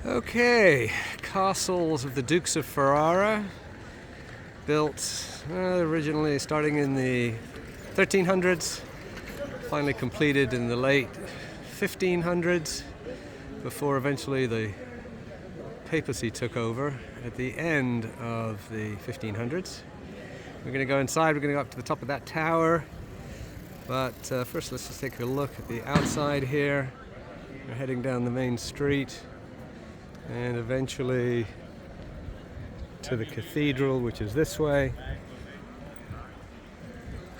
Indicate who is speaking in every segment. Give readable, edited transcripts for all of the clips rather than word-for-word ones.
Speaker 1: Okay, castles of the Dukes of Ferrara, built originally starting in the 1300s, finally completed in the late 1500s, before eventually the papacy took over at the end of the 1500s. We're going to go inside, we're going to go up to the top of that tower, but first let's just take a look at the outside here. We're heading down the main street and eventually to the cathedral, which is this way.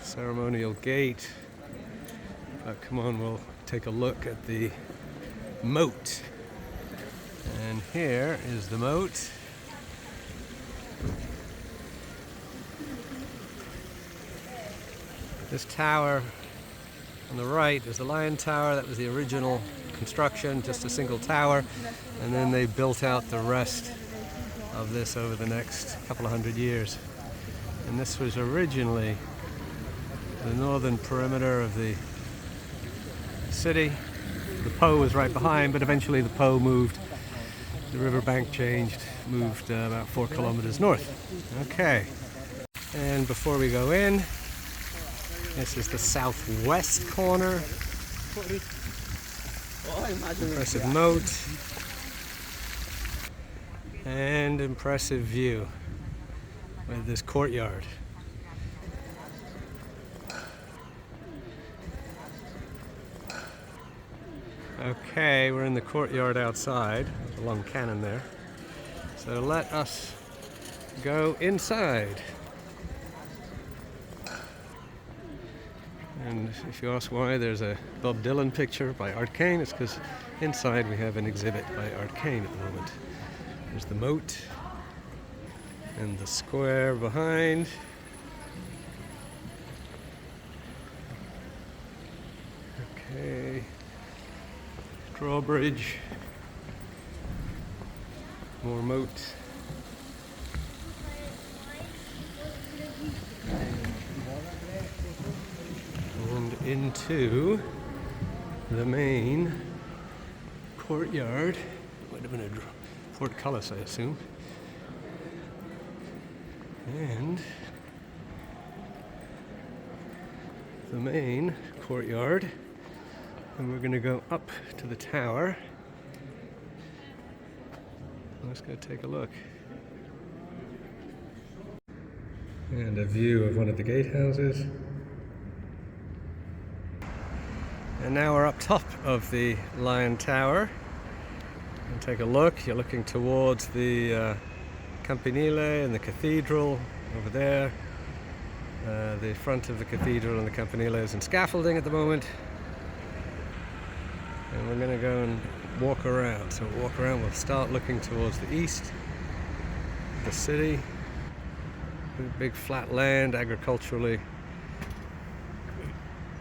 Speaker 1: Ceremonial gate. But come on, we'll take a look at the moat. And here is the moat. This tower on the right is the Lion Tower. That was the original construction, just a single tower, and then they built out the rest of this over the next couple of hundred years. And this was originally the northern perimeter of the city. The Po was right behind, but eventually the Po moved, the riverbank changed, moved about 4 kilometers north. Okay, and before we go in, this is the southwest corner. Impressive moat and impressive view with this courtyard. Okay, we're in the courtyard outside. There's a long cannon there. So let us go inside. And if you ask why there's a Bob Dylan picture by Art Kane, it's because inside we have an exhibit by Art Kane at the moment. There's the moat and the square behind. Okay, drawbridge, more moat. And into the main courtyard. Might have been a portcullis, I assume. And the main courtyard. And we're going to go up to the tower. Let's go take a look. And a view of one of the gatehouses. And now we're up top of the Lion Tower. And take a look. You're looking towards the Campanile and the cathedral over there. The front of the cathedral and the Campanile is in scaffolding at the moment. And we're going to go and walk around. So we'll walk around. We'll start looking towards the east, the city. Big flat land, agriculturally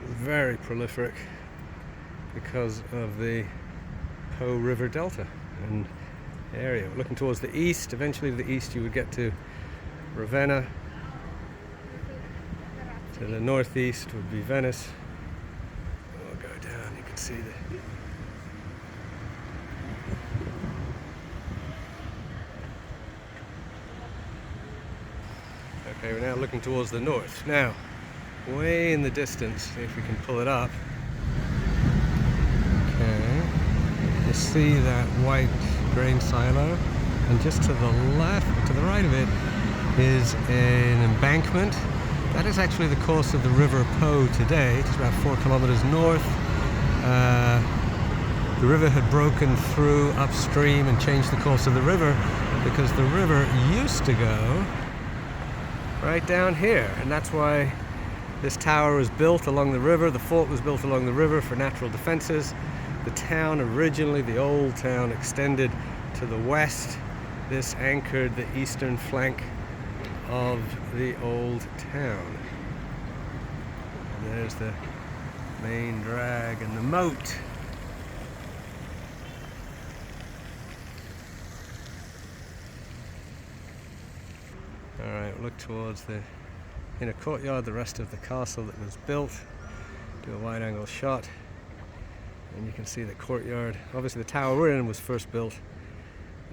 Speaker 1: very prolific because of the Po River Delta and area. We're looking towards the east. Eventually to the east you would get to Ravenna. To the northeast would be Venice. We'll go down, you can see the okay, we're now looking towards the north. Now, way in the distance, see if we can pull it up. Okay, you see that white grain silo, and just to the left, to the right of it, is an embankment. That is actually the course of the River Po today. It's about 4 kilometers north. The river had broken through upstream and changed the course of the river because the river used to go right down here, and that's why this tower was built along the river. The fort was built along the river for natural defenses. The town originally, the old town, extended to the west. This anchored the eastern flank of the old town. And there's the main drag and the moat. Alright, we'll look towards the inner courtyard, the rest of the castle that was built. Do a wide angle shot. And you can see the courtyard. Obviously the tower we're in was first built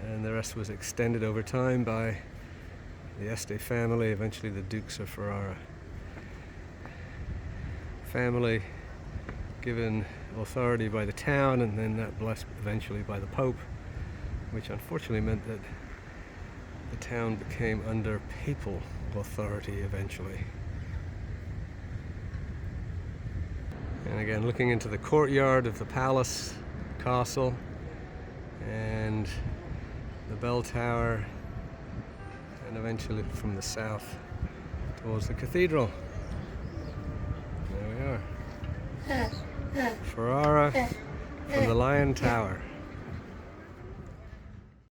Speaker 1: and the rest was extended over time by the Este family, eventually the Dukes of Ferrara. Family given authority by the town, and then that blessed eventually by the Pope, which unfortunately meant that the town became under papal authority eventually. And again, looking into the courtyard of the palace castle and the bell tower, and eventually from the south towards the cathedral. There we are. Ferrara from the Lion Tower.